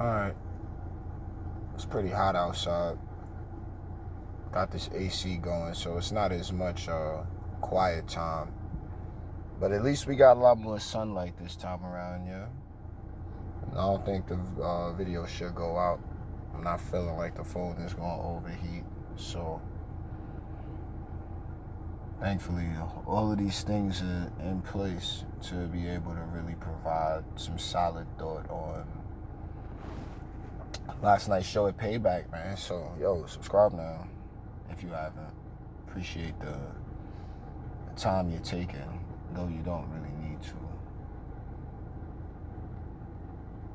Alright. It's pretty hot outside. Got this AC going, so it's not as much quiet time. But at least we got a lot more sunlight this time around, yeah. I don't think the video should go out. I'm not feeling like the phone is going to overheat. So, thankfully, all of these things are in place to be able to really provide some solid thought on last night's show at Payback, man. So, yo, subscribe now if you haven't. Appreciate the time you're taking, though you don't really need to.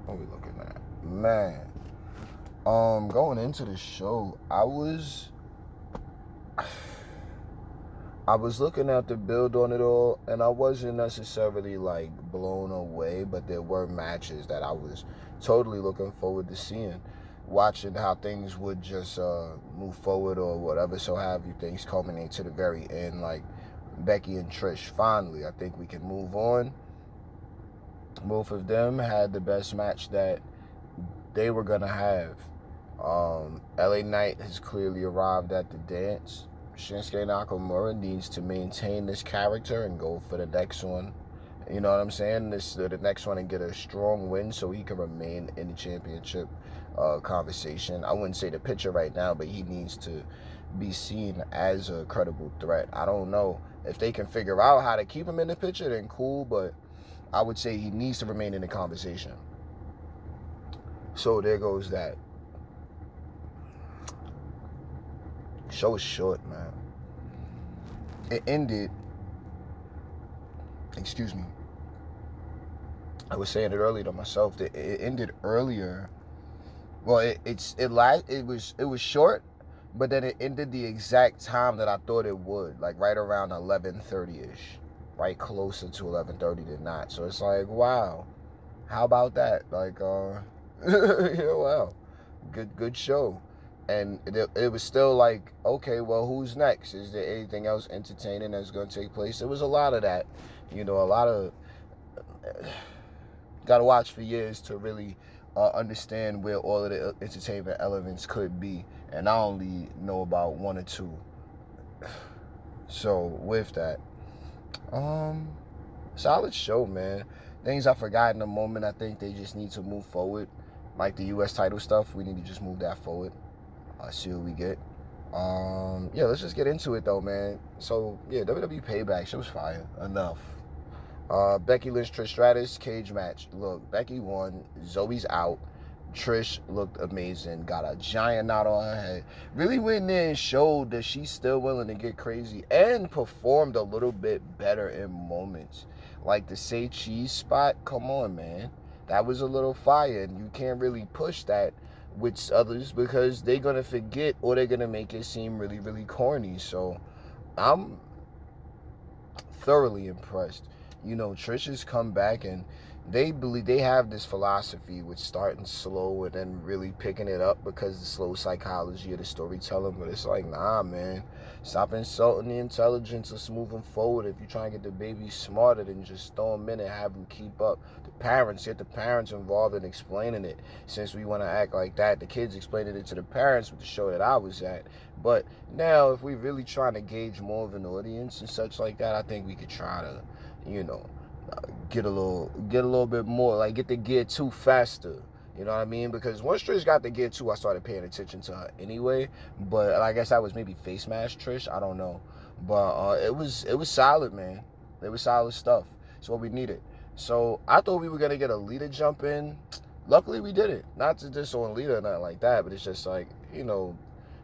What are we looking at? Man. Going into the show, I was looking at the build on it all, and I wasn't necessarily like blown away, but there were matches that I was totally looking forward to seeing, watching how things would just move forward or whatever, so have you, things culminate to the very end, like Becky and Trish. Finally, I think we can move on. Both of them had the best match that they were gonna have. LA Knight has clearly arrived at the dance. Shinsuke Nakamura needs to maintain this character and go for the next one. You know what I'm saying? The next one and get a strong win so he can remain in the championship conversation. I wouldn't say the picture right now, but he needs to be seen as a credible threat. I don't know if they can figure out how to keep him in the picture, then cool, but I would say he needs to remain in the conversation. So there goes that. Show is short, man. It ended. Excuse me. I was saying it earlier to myself that it ended earlier. Well, it was short, but then it ended the exact time that I thought it would, like right around 11:30ish, right closer to 11:30 than not. So it's like, wow, how about that? Like, yeah, wow, good show. And it was still like, okay, well, who's next? Is there anything else entertaining that's going to take place? There was a lot of that, a lot of, got to watch for years to really understand where all of the entertainment elements could be. And I only know about one or two. So with that, solid show, man. Things I forgot in the moment, I think they just need to move forward. Like the U.S. title stuff, we need to just move that forward. See what we get. Yeah, let's just get into it though, man. So yeah, WWE Payback, she was fire. Enough. Becky Lynch, Trish Stratus, cage match. Look, Becky won. Zoe's out. Trish looked amazing. Got a giant knot on her head. Really went in there and showed that she's still willing to get crazy and performed a little bit better in moments. Like the say cheese spot. Come on, man. That was a little fire, and you can't really push that with others because they're going to forget or they're going to make it seem really, really corny. So I'm thoroughly impressed. Trish has come back and they believe they have this philosophy with starting slow and then really picking it up because the slow psychology of the storytelling. But it's like, nah, man, stop insulting the intelligence. Let's move them forward. If you're trying to get the baby smarter, than just throw them in and have them keep up. The parents, get the parents involved in explaining it. Since we want to act like that, the kids explaining it to the parents with the show that I was at. But now, if we really trying to gauge more of an audience and such like that, I think we could try to, get a little bit more, like get the gear 2 faster. You know what I mean? Because once Trish got the gear 2, I started paying attention to her anyway. But I guess that was maybe face mask Trish. I don't know. But it was solid, man. It was solid stuff. It's what we needed. So I thought we were gonna get a Lita jump in. Luckily we did it. Not to diss on Lita or nothing like that, but it's just like,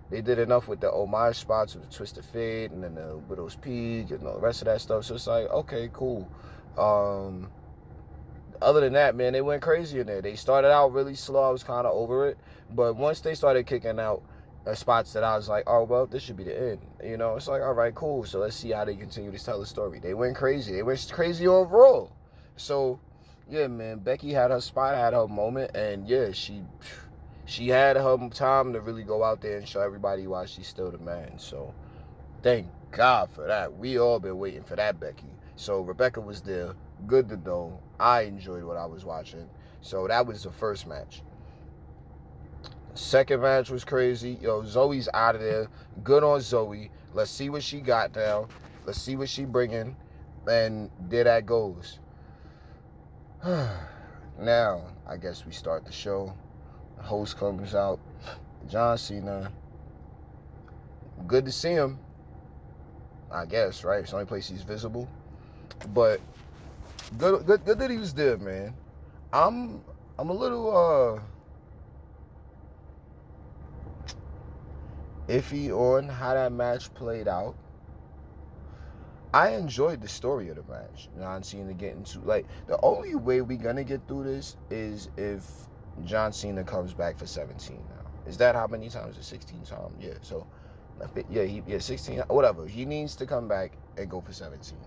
they did enough with the homage spots with the Twisted Fate and then the Widow's Peak and the rest of that stuff. So it's like, okay, cool. Other than that, man, they went crazy in there. They started out really slow. I was kind of over it. But once they started kicking out spots that I was like, oh, well, this should be the end. It's like, all right, cool. So let's see how they continue to tell the story. They went crazy. They went crazy overall. So, yeah, man, Becky had her spot, had her moment. And, yeah, she had her time to really go out there and show everybody why she's still the man. So, thank God for that. We all been waiting for that, Becky. So Rebecca was there. Good to know. I enjoyed what I was watching. So that was the first match. Second match was crazy. Zoe's out of there. Good on Zoe. Let's see what she got now. Let's see what she bringing. And there that goes. Now, I guess we start the show. The host comes out. John Cena. Good to see him. I guess, right? It's the only place he's visible. But good that he was there, man. I'm a little iffy on how that match played out. I enjoyed the story of the match. John Cena getting to, like, the only way we're gonna get through this is if John Cena comes back for 17 now. Is that how many times? 16 times? Yeah, so 16, whatever. He needs to come back and go for 17.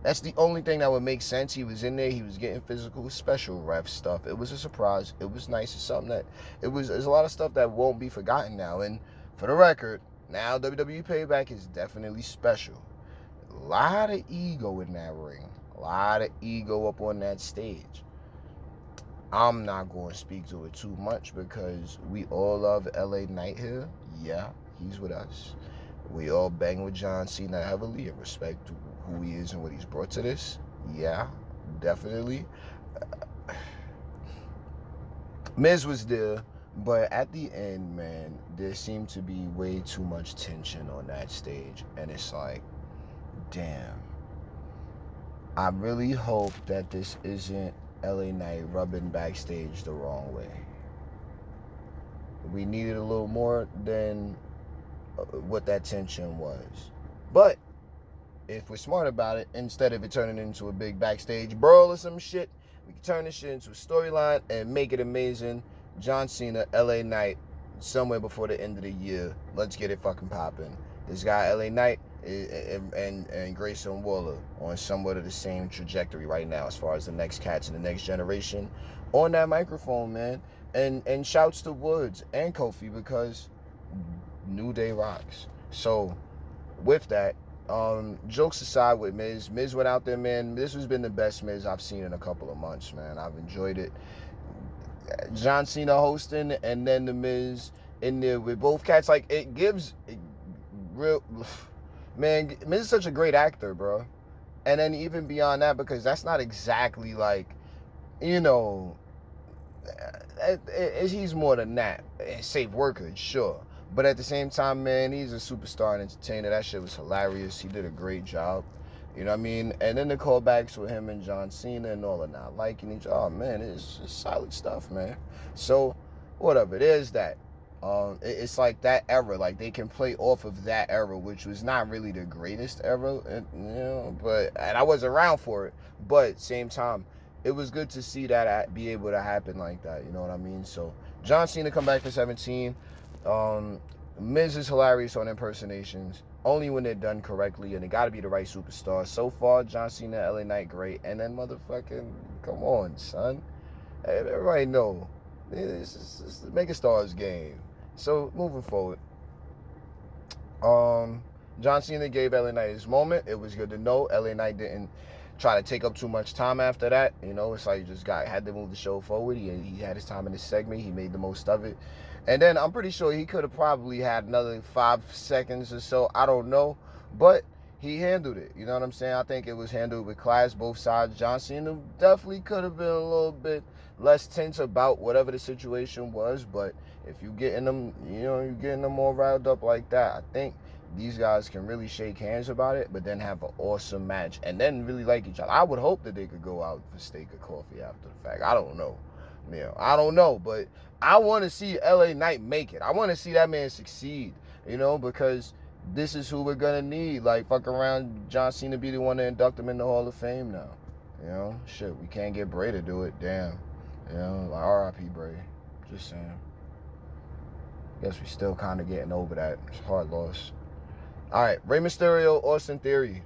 That's the only thing that would make sense. He was in there, he was getting physical, special ref stuff. It was a surprise. It was nice. It's something that there's a lot of stuff that won't be forgotten now. And for the record, now WWE Payback is definitely special. A lot of ego in that ring. A lot of ego up on that stage. I'm not going to speak to it too much because we all love LA Knight here. Yeah, he's with us. We all bang with John Cena heavily and respect who he is and what he's brought to this. Yeah, definitely. Miz was there, but at the end, man, there seemed to be way too much tension on that stage. And it's like, damn. I really hope that this isn't LA Knight rubbing backstage the wrong way. We needed a little more than what that tension was. But if we're smart about it, instead of it turning into a big backstage brawl or some shit, we can turn this shit into a storyline and make it amazing. John Cena, LA Knight, somewhere before the end of the year. Let's get it fucking popping. This guy, LA Knight, and Grayson Waller on somewhat of the same trajectory right now as far as the next cats and the next generation on that microphone, man. And shouts to Woods and Kofi because New Day rocks. So with that, jokes aside with Miz went out there, man. This has been the best Miz I've seen in a couple of months, man. I've enjoyed it. John Cena hosting and then the Miz in there with both cats, like, it gives real, man, Miz is such a great actor, bro. And then even beyond that, because that's not exactly like, he's more than that. Safe worker, sure. But at the same time, man, he's a superstar and entertainer. That shit was hilarious. He did a great job. You know what I mean? And then the callbacks with him and John Cena and all of not liking each other. Oh, man, it's solid stuff, man. So, whatever. There's that. It's like that era. Like, they can play off of that era, which was not really the greatest era. And I wasn't around for it. But, same time, it was good to see that be able to happen like that. You know what I mean? So, John Cena come back for 17. Miz is hilarious on impersonations, only when they're done correctly, and it got to be the right superstar. So far, John Cena, LA Knight, great. And then motherfucking, come on, son. Everybody know, it's the Megastars game. So, moving forward, John Cena gave LA Knight his moment. It was good to know. LA Knight didn't try to take up too much time after that. It's like you just had to move the show forward. He had his time in this segment. He made the most of it. And then I'm pretty sure he could have probably had another 5 seconds or so. I don't know. But he handled it. You know what I'm saying? I think it was handled with class, both sides. John Cena definitely could have been a little bit less tense about whatever the situation was. But if you're getting them, you're getting them all riled up like that, I think these guys can really shake hands about it, but then have an awesome match and then really like each other. I would hope that they could go out for steak or coffee after the fact. I don't know. I don't know, but I want to see LA Knight make it. I want to see that man succeed, because this is who we're going to need. Like, fuck around, John Cena be the one to induct him in the Hall of Fame now. Shit, we can't get Bray to do it. Damn. Like, R.I.P. Bray. Just saying. Guess we still kind of getting over that. It's a hard loss. All right, Rey Mysterio, Austin Theory.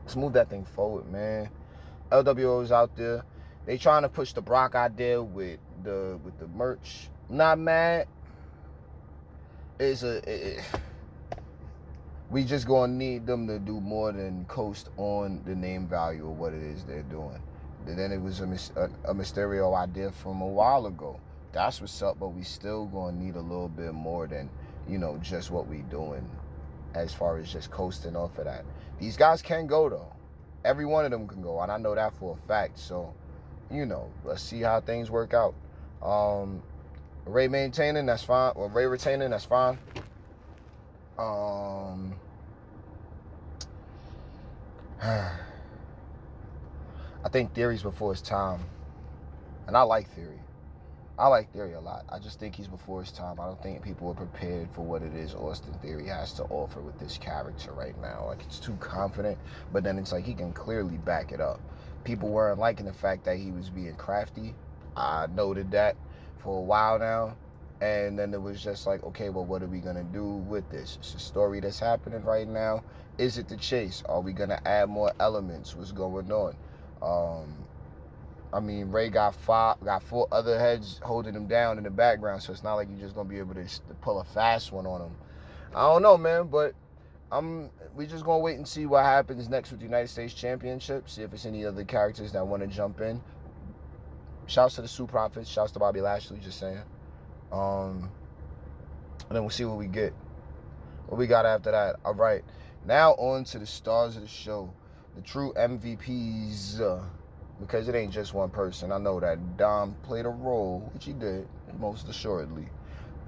Let's move that thing forward, man. LWO's out there. They trying to push the Brock idea with the merch. I'm not mad. We just gonna need them to do more than coast on the name value of what it is they're doing. And then it was a Mysterio idea from a while ago. That's what's up, but we still gonna need a little bit more than, just what we doing as far as just coasting off of that. These guys can go though. Every one of them can go, and I know that for a fact. So, let's see how things work out. Ray maintaining, that's fine. Or Ray retaining, that's fine. I think Theory's before his time. And I like Theory. I like Theory a lot. I just think he's before his time. I don't think people are prepared for what it is Austin Theory has to offer with this character right now. Like, it's too confident, but then it's like he can clearly back it up. People weren't liking the fact that he was being crafty. I noted that for a while now. And then it was just like, okay, well, what are we going to do with this? It's a story that's happening right now. Is it the chase? Are we going to add more elements? What's going on? Ray got 4 other heads holding him down in the background, so it's not like you're just going to be able to pull a fast one on him. I don't know, man, but we just going to wait and see what happens next with the United States Championship, see if it's any other characters that want to jump in. Shouts to the Sue Prophets, shouts to Bobby Lashley, just saying. And then we'll see what we get. What we got after that. All right. Now on to the stars of the show. The true MVPs. Because it ain't just one person. I know that Dom played a role, which he did, most assuredly.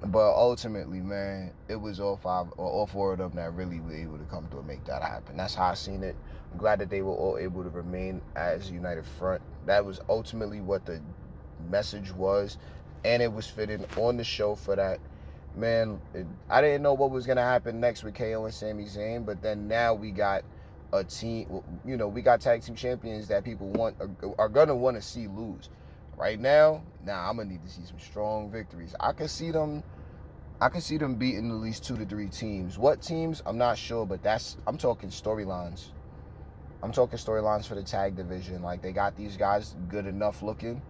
But ultimately, man, it was all 4 of them that really were able to come through and make that happen. That's how I seen it. I'm glad that they were all able to remain as a united front. That was ultimately what the message was. And it was fitting on the show for that. Man, I didn't know what was going to happen next with KO and Sami Zayn, but then now we got a team, we got tag team champions that people are going to want to see lose. Right now, I'm going to need to see some strong victories. I can see them beating at least 2 to 3 teams. What teams? I'm not sure, but I'm talking storylines. I'm talking storylines for the tag division. Like, they got these guys good enough looking.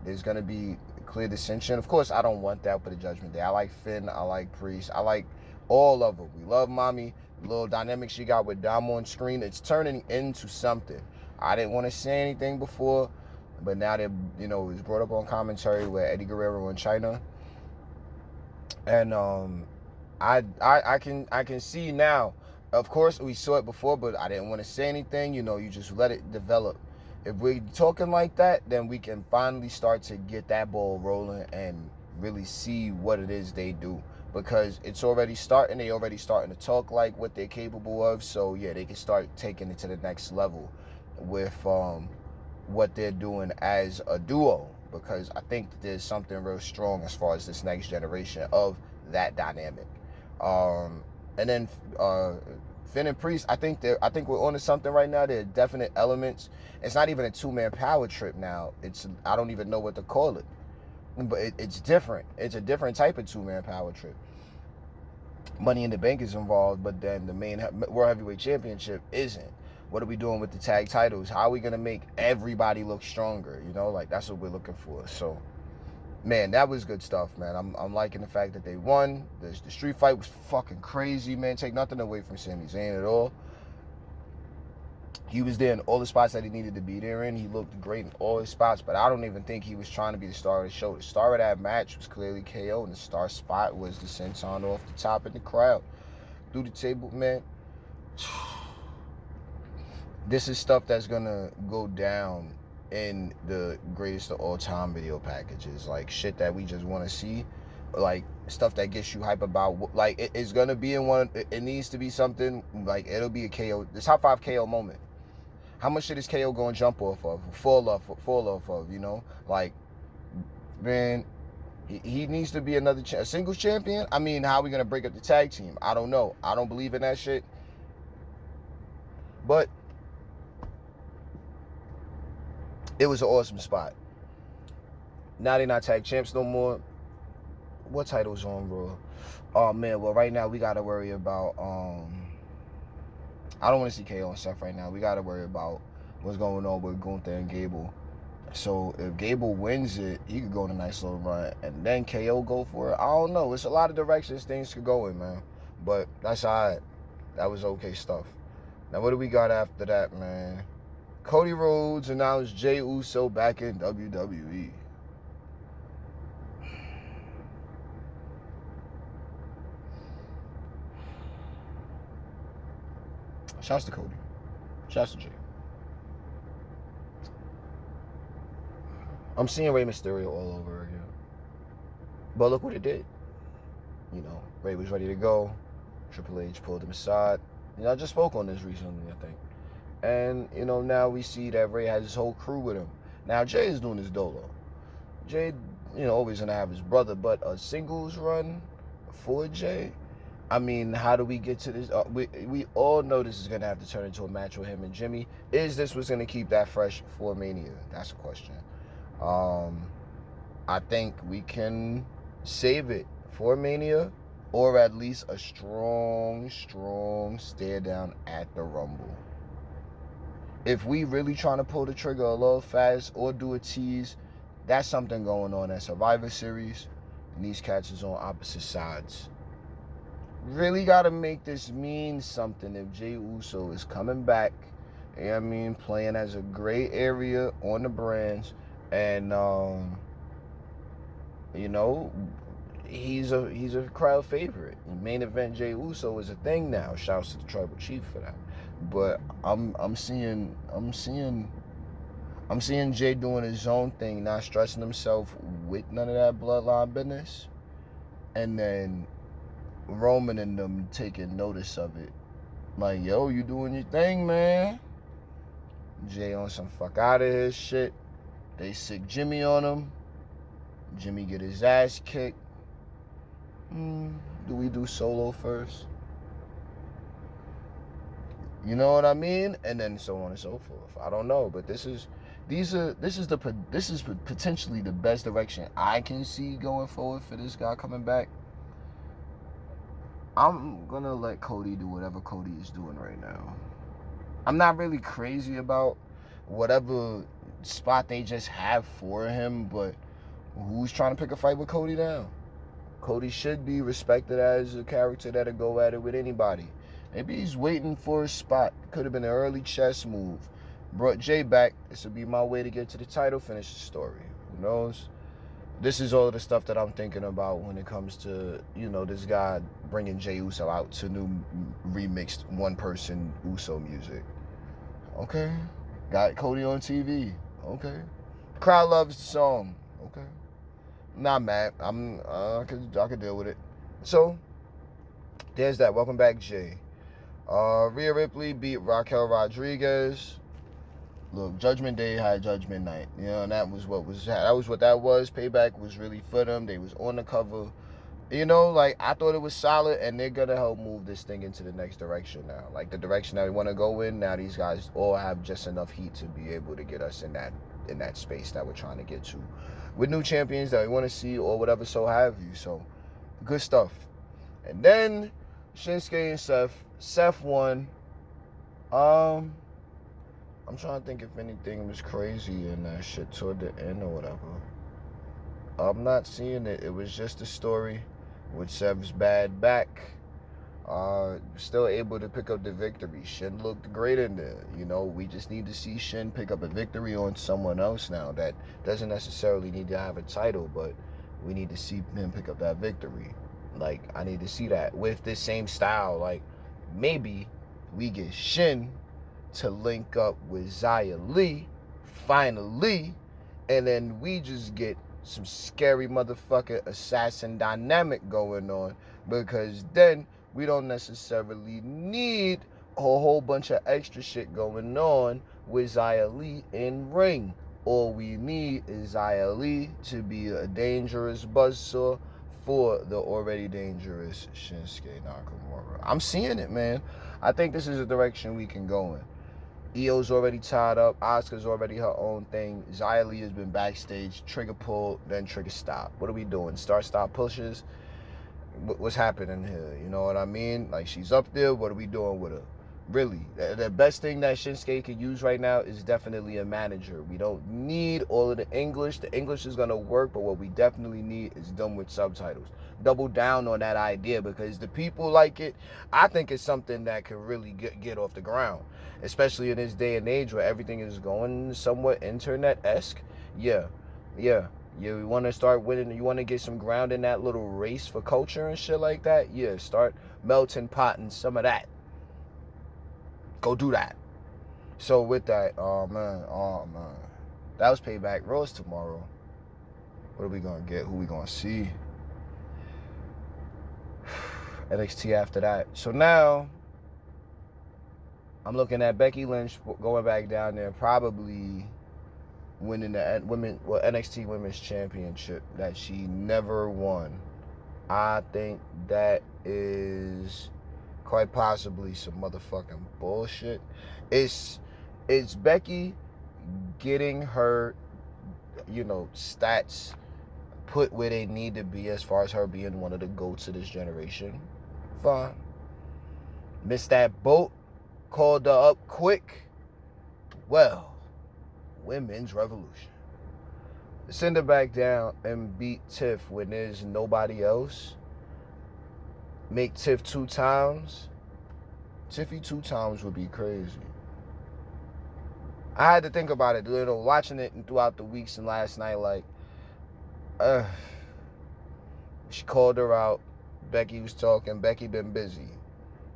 There's going to be clear dissension. Of course, I don't want that for the Judgment Day. I like Finn. I like Priest. I like all of them. We love Mommy. The little dynamic she got with Dom on screen. It's turning into something. I didn't want to say anything before, but now that, it was brought up on commentary with Eddie Guerrero in China. And I can see now. Of course, we saw it before, but I didn't want to say anything. You just let it develop. If we're talking like that, then we can finally start to get that ball rolling and really see what it is they do. Because it's already starting. They already starting to talk like what they're capable of. So, yeah, they can start taking it to the next level with what they're doing as a duo. Because I think that there's something real strong as far as this next generation of that dynamic. And then Finn and Priest, I think we're on to something right now. There are definite elements. It's not even a 2-man power trip now. I don't even know what to call it. But it's different. It's a different type of 2-man power trip. Money in the Bank is involved, but then the main World Heavyweight Championship isn't. What are we doing with the tag titles? How are we going to make everybody look stronger? That's what we're looking for. So, man, that was good stuff, man. I'm liking the fact that they won. The street fight was fucking crazy, man. Take nothing away from Sami Zayn at all. He was there in all the spots that he needed to be there in. He looked great in all his spots, but I don't even think he was trying to be the star of the show. The star of that match was clearly KO, and the star spot was the senton off the top of the crowd. Through the table, man. This is stuff that's going to go down in the greatest of all time video packages. Like, shit that we just want to see. Like, stuff that gets you hype about. Like, it's going to be in one. It needs to be something. Like, it'll be a KO. The top 5 KO moment. How much shit is KO going to jump off of? Fall off of, Like, man, he needs to be a singles champion. I mean, how are we going to break up the tag team? I don't know. I don't believe in that shit. But it was an awesome spot. Now they're not tag champs no more. What title's on Raw? Oh, man. Well, right now we got to worry about... I don't want to see KO and stuff right now. We got to worry about what's going on with Gunther and Gable. So if Gable wins it, he could go on a nice little run. And then KO go for it. I don't know. It's a lot of directions things could go in, man. But that's all right. That was okay stuff. Now, what do we got after that, man? Cody Rhodes announced Jey Uso back in WWE. Shouts to Cody. Shouts to Jey. I'm seeing Rey Mysterio all over again. But look what it did. You know, Rey was ready to go. Triple H pulled him aside. You know, I just spoke on this recently, I think. And, you know, now we see that Rey has his whole crew with him. Now, Jey is doing his dolo. Jey, you know, always going to have his brother, but a singles run for Jey? I mean, how do we get to this? We all know this is going to have to turn into a match with him and Jimmy. Is this what's going to keep that fresh for Mania? That's a question. I think we can save it for Mania, or at least a strong stare down at the Rumble. If we really trying to pull the trigger a little fast or do a tease, that's something going on at Survivor Series, and these cats is on opposite sides. Really got to make this mean something if Jey Uso is coming back, you know what I mean, playing as a gray area on the brands, and you know, he's a crowd favorite. Main event Jey Uso is a thing now. Shouts to the Tribal Chief for that. But I'm seeing Jey doing his own thing, not stressing himself with none of that bloodline business, and then Roman and them taking notice of it. Like, yo, you doing your thing, man. Jey on some fuck out of his shit. They sick Jimmy on him. Jimmy get his ass kicked. Do we do Solo first? You know what I mean? And then so on and so forth. I don't know, but this is potentially the best direction I can see going forward for this guy coming back. I'm gonna let Cody do whatever Cody is doing right now. I'm not really crazy about whatever spot they just have for him, but who's trying to pick a fight with Cody now? Cody should be respected as a character that'll go at it with anybody. Maybe he's waiting for a spot. Could have been an early chess move. Brought Jey back. This would be my way to get to the title, finish the story. Who knows? This is all the stuff that I'm thinking about when it comes to, you know, this guy bringing Jey Uso out to new remixed one-person Uso music. Okay. Got Cody on TV. Okay. Crowd loves the song. Okay. Not mad. I could deal with it. So, there's that. Welcome back, Jey. Rhea Ripley beat Raquel Rodriguez. Look, Judgment Day had Judgment Night. You know, and that was what that was. Payback was really for them. They was on the cover. You know, like, I thought it was solid, and they're gonna help move this thing into the next direction now. Like, the direction that we want to go in. Now these guys all have just enough heat to be able to get us in that space that we're trying to get to, with new champions that we want to see or whatever, so have you. So, good stuff. And then Shinsuke and Seth won. I'm trying to think if anything was crazy in that shit toward the end or whatever. I'm not seeing it. It was just a story with Seth's bad back. Still able to pick up the victory. Shin looked great in there. You know, we just need to see Shin pick up a victory on someone else now that doesn't necessarily need to have a title, but we need to see him pick up that victory. Like, I need to see that with this same style. Like, maybe we get Shin to link up with Xia Li, finally, and then we just get some scary motherfucking assassin dynamic going on, because then we don't necessarily need a whole bunch of extra shit going on with Xia Li in ring. All we need is Xia Li to be a dangerous buzzsaw for the already dangerous Shinsuke Nakamura. I'm seeing it, man. I think this is a direction we can go in. Io's already tied up. Asuka's already her own thing. Xia Li has been backstage. Trigger pull, then trigger stop. What are we doing? Start pushes? What's happening here? You know what I mean? Like, she's up there. What are we doing with her? Really, the best thing that Shinsuke could use right now is definitely a manager. We don't need all of the English. The English is going to work, but what we definitely need is them with subtitles. Double down on that idea because the people like it. I think it's something that could really get off the ground, especially in this day and age where everything is going somewhat internet-esque. Yeah, yeah. You want to start winning. You want to get some ground in that little race for culture and shit like that. Yeah, start melting pot and some of that. Go do that. So with that, oh man, that was Payback. Rose tomorrow. What are we gonna get? Who we gonna see? NXT after that. So now I'm looking at Becky Lynch going back down there, probably winning the NXT Women's Championship that she never won. I think that is quite possibly some motherfucking bullshit. It's Becky getting her, stats put where they need to be as far as her being one of the GOATs of this generation. Fine. Missed that boat, called her up quick. Well, women's revolution. Send her back down and beat Tiff when there's nobody else. Make Tiff 2 times. Tiffy 2 times would be crazy. I had to think about it, watching it throughout the weeks and last night, she called her out. Becky was talking. Becky been busy.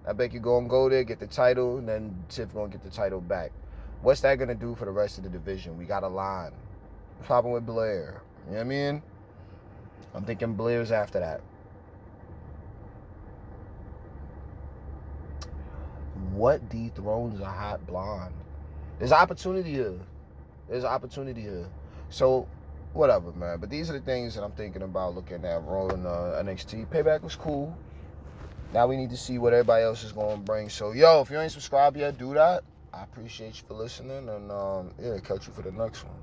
I bet you gonna go there, get the title, and then Tiff gonna get the title back. What's that gonna do for the rest of the division? We got a line. Popping with Blair. You know what I mean? I'm thinking Blair's after that. What dethrones a hot blonde? There's opportunity here. So, whatever, man. But these are the things that I'm thinking about looking at Raw and NXT. Payback was cool. Now we need to see what everybody else is going to bring. So, yo, if you ain't subscribed yet, do that. I appreciate you for listening. And, catch you for the next one.